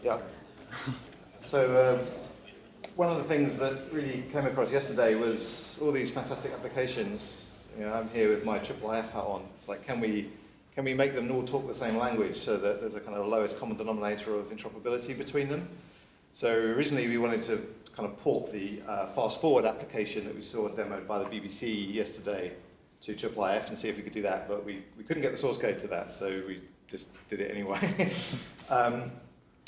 Yeah. So one of the things that really came across yesterday was all these fantastic applications. You know, I'm here with my IFF hat on. It's like, can we make them all talk the same language so that there's a kind of lowest common denominator of interoperability between them? So originally we wanted to kind of port the fast forward application that we saw demoed by the BBC yesterday to IFF and see if we could do that, but we couldn't get the source code to that, so we just did it anyway.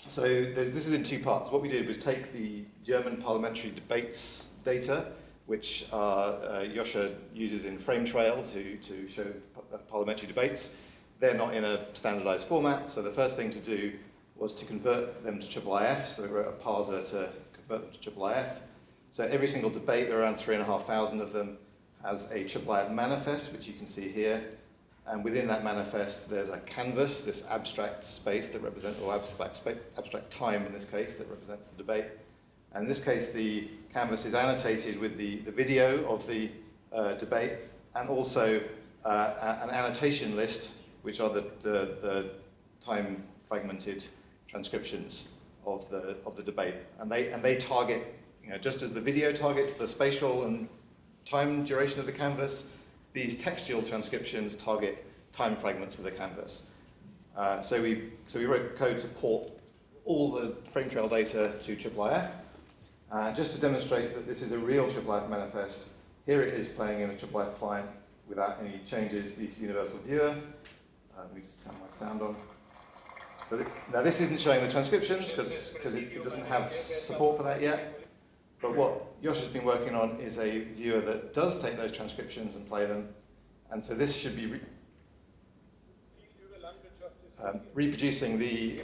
So this is in two parts. What we did was take the German parliamentary debates data, which Joscha uses in FrameTrail to show parliamentary debates. They're not in a standardized format, so the first thing to do was to convert them to IFF, so we wrote a parser to convert them to IFF. So every single debate, there are around 3,500 of them, has a IFF manifest, which you can see here. And within that manifest, there's a canvas, this abstract space that represents, or abstract time in this case, that represents the debate. And in this case, the canvas is annotated with the video of the debate, and also an annotation list, which are the time fragmented transcriptions of the debate. And they target, you know, just as the video targets the spatial and time duration of the canvas, these textual transcriptions target time fragments of the canvas. So we wrote code to port all the FrameTrail data to IFF. Just to demonstrate that this is a real IFF manifest, here it is playing in a IFF client without any changes to this universal viewer. Let me just turn my sound on. So now this isn't showing the transcriptions because it doesn't have support for that yet. But what Joscha's been working on is a viewer that does take those transcriptions and play them. And so this should be reproducing the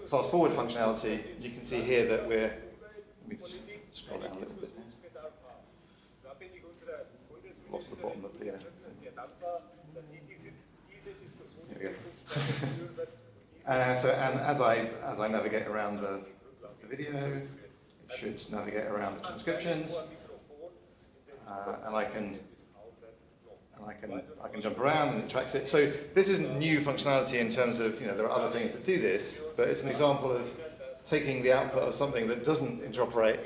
fast forward functionality. You can see here that we're, let me just scroll down a little bit. Lost the bottom of the, here we go. And as I navigate around the video, it should navigate around the transcriptions, and I can jump around and it tracks it. So this isn't new functionality in terms of, you know, there are other things that do this, but it's an example of taking the output of something that doesn't interoperate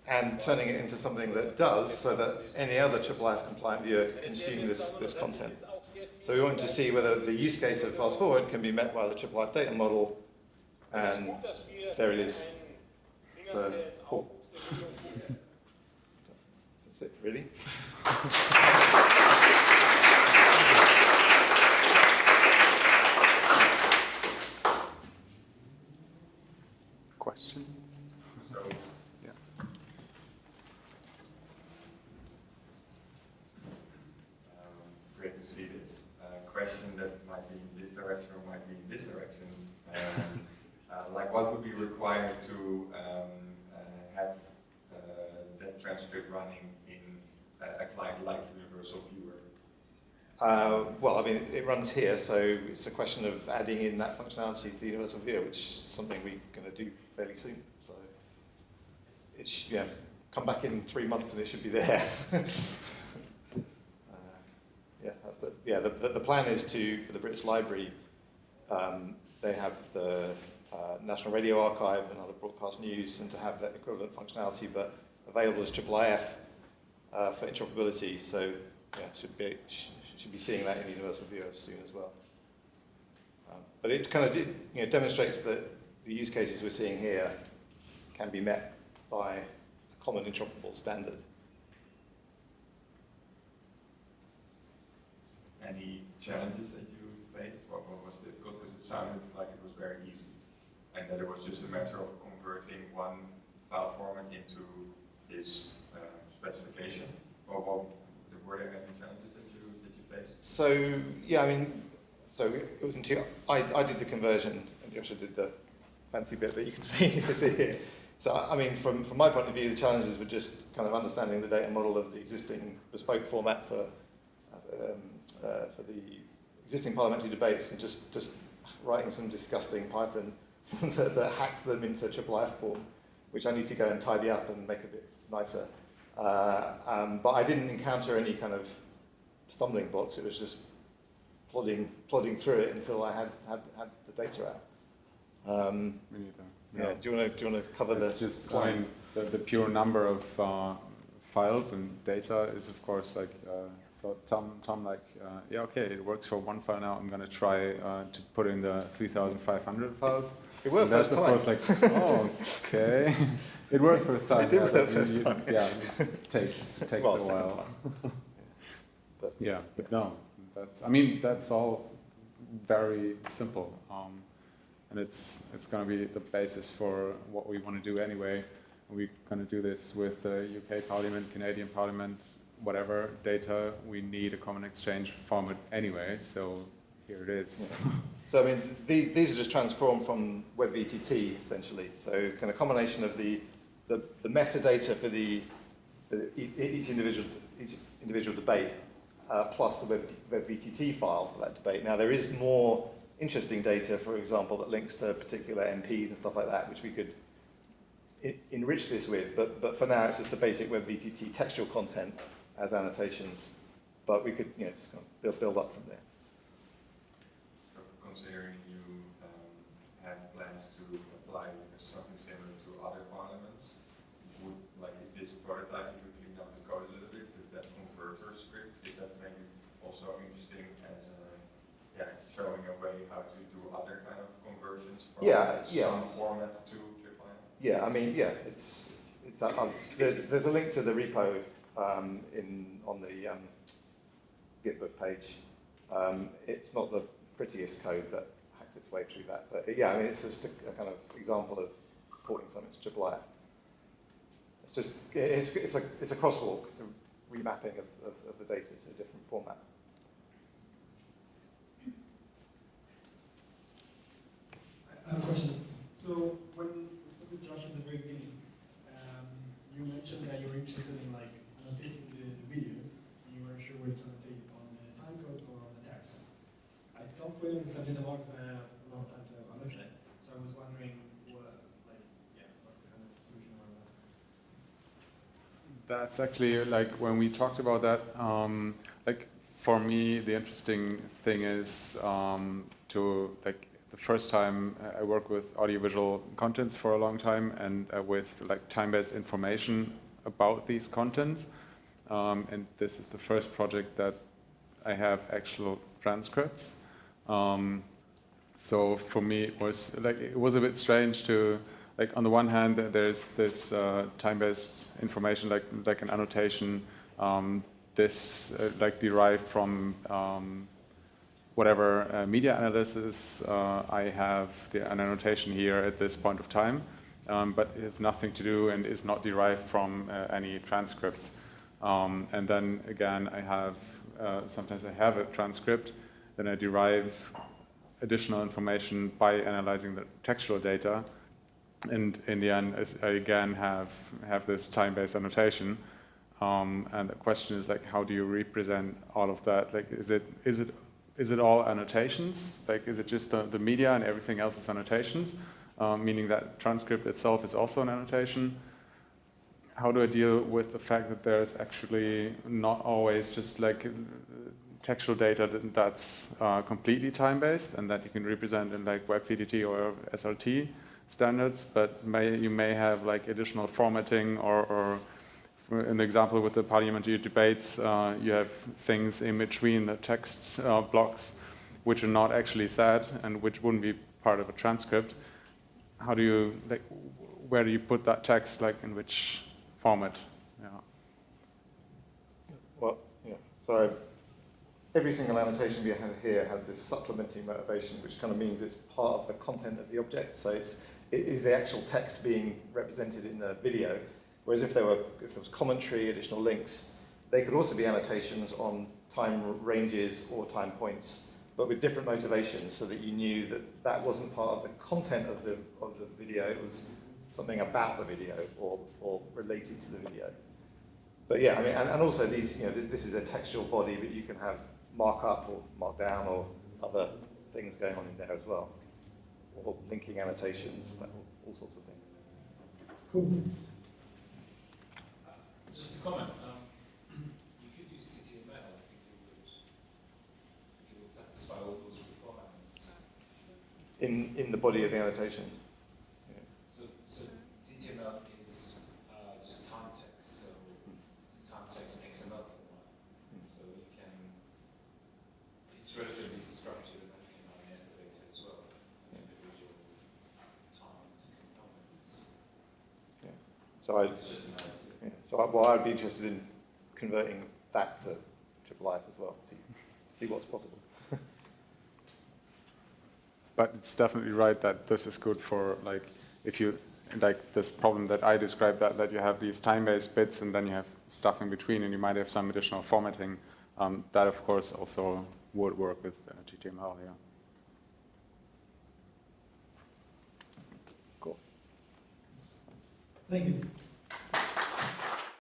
and turning it into something that does, so that any other IFF compliant viewer can consume this content. So we wanted to see whether the use case of fast forward can be met by the IFF data model, and there it is. So, cool. That's it, really. Question? So, yeah. Great to see this. Question that might be in this direction or might be in this direction. Like, what would be required to have that transcript running in a client like Universal Viewer? Well, I mean, it runs here, so it's a question of adding in that functionality to the Universal Viewer, which is something we're going to do fairly soon. So it's, yeah, come back in 3 months and it should be there. The plan is to, for the British Library, they have the National Radio Archive and other broadcast news, and to have that equivalent functionality, but available as IFF for interoperability. So yeah, should be seeing that in the Universal Viewer soon as well. But it kind of demonstrates that the use cases we're seeing here can be met by a common interoperable standard. Any challenges that you faced? What was difficult? Because it sounded like it was very easy, and that it was just a matter of converting one file format into this specification. Or were there any challenges that you faced? So yeah, I mean, so it was I did the conversion, and Joscha did the fancy bit that you can see here. So I mean, from my point of view, the challenges were just kind of understanding the data model of the existing bespoke format for the existing parliamentary debates, and just writing some disgusting Python that hacked them into IFF form, which I need to go and tidy up and make a bit nicer. But I didn't encounter any kind of stumbling blocks. It was just plodding through it until I had the data out. Me neither. Yeah. Do you want to cover It's the just, I client? mean, the pure number of files and data is of course like, so Tom like, yeah, okay, it works for one file now, I'm going to try to put in the 3,500 files. It worked and that's first of time. course like, oh, okay. It worked first time. It did yeah, work but first time. Yeah, it takes Well, a second while. time. But, Yeah, but no, I mean, that's all very simple. And it's going to be the basis for what we want to do anyway. We're going to do this with the UK Parliament, Canadian Parliament, whatever data. We need a common exchange format anyway, so here it is. Yeah. So I mean, these are just transformed from WebVTT essentially. So kind of combination of the metadata for each individual debate plus the WebVTT file for that debate. Now there is more interesting data, for example, that links to particular MPs and stuff like that, which we could enrich this with, but for now it's just the basic WebVTT textual content as annotations, but we could just kind of build up from there. So considering you have plans to apply something similar to other parliaments, is this prototype, if you clean up the code a little bit, that converter script, is that maybe also interesting as showing a way how to do other kind of conversions from some format to triple-I? Yeah, I mean, yeah, there's a link to the repo on the Gitbook page. It's not the prettiest code that hacks its way through that, but yeah, I mean, it's just a kind of example of porting something to triple-I. It's just it's a crosswalk, it's a remapping of the data to a different format. I have a question. So when we spoke with Josh at the very beginning, you mentioned that you were interested in like annotating the videos. You weren't sure whether to annotate it on the time code or on the text. I don't fully understand it about a long time to annotate. So I was wondering what's the kind of solution around that? That's actually like when we talked about that, like for me the interesting thing is to like the first time I worked with audiovisual contents for a long time and with like time-based information about these contents, and this is the first project that I have actual transcripts. So for me it was a bit strange to, like, on the one hand there's this time-based information like an annotation, like derived from whatever media analysis I have an annotation here at this point of time, but it has nothing to do and is not derived from any transcripts. And then again, I have sometimes I have a transcript, then I derive additional information by analyzing the textual data, and in the end, I again have this time-based annotation. And the question is, like, how do you represent all of that? Like, is it all annotations? Like, is it just the media and everything else is annotations? Meaning that transcript itself is also an annotation. How do I deal with the fact that there's actually not always just like textual data that's completely time-based and that you can represent in like WebVTT or SLT standards, but you may have like additional formatting or an example with the parliamentary debates, you have things in between the text blocks which are not actually said and which wouldn't be part of a transcript. How do you, like, where do you put that text, like in which format? Yeah. Well, yeah. So every single annotation we have here has this supplementing motivation, which kind of means it's part of the content of the object. So it is the actual text being represented in the video. Whereas if there was commentary, additional links, they could also be annotations on time ranges or time points, but with different motivations, so that you knew that that wasn't part of the content of the video. It was something about the video or related to the video. But yeah, I mean, and also these, this is a textual body, but you can have markup or markdown or other things going on in there as well, or linking annotations, all sorts of things. Cool. Just a comment. You could use TTML. I think it would satisfy all those requirements. in the body of the annotation. So TTML is just time text. So time text XML format. So you can, it's relatively structured and then you can manipulate it as well. Individual time components. So It's just an idea. well, I'd be interested in converting that to IFF as well. See what's possible. But it's definitely right that this is good for, like, if you, like this problem that I described, that you have these time-based bits and then you have stuff in between and you might have some additional formatting. That, of course, also would work with GTML, yeah. Cool. Thank you.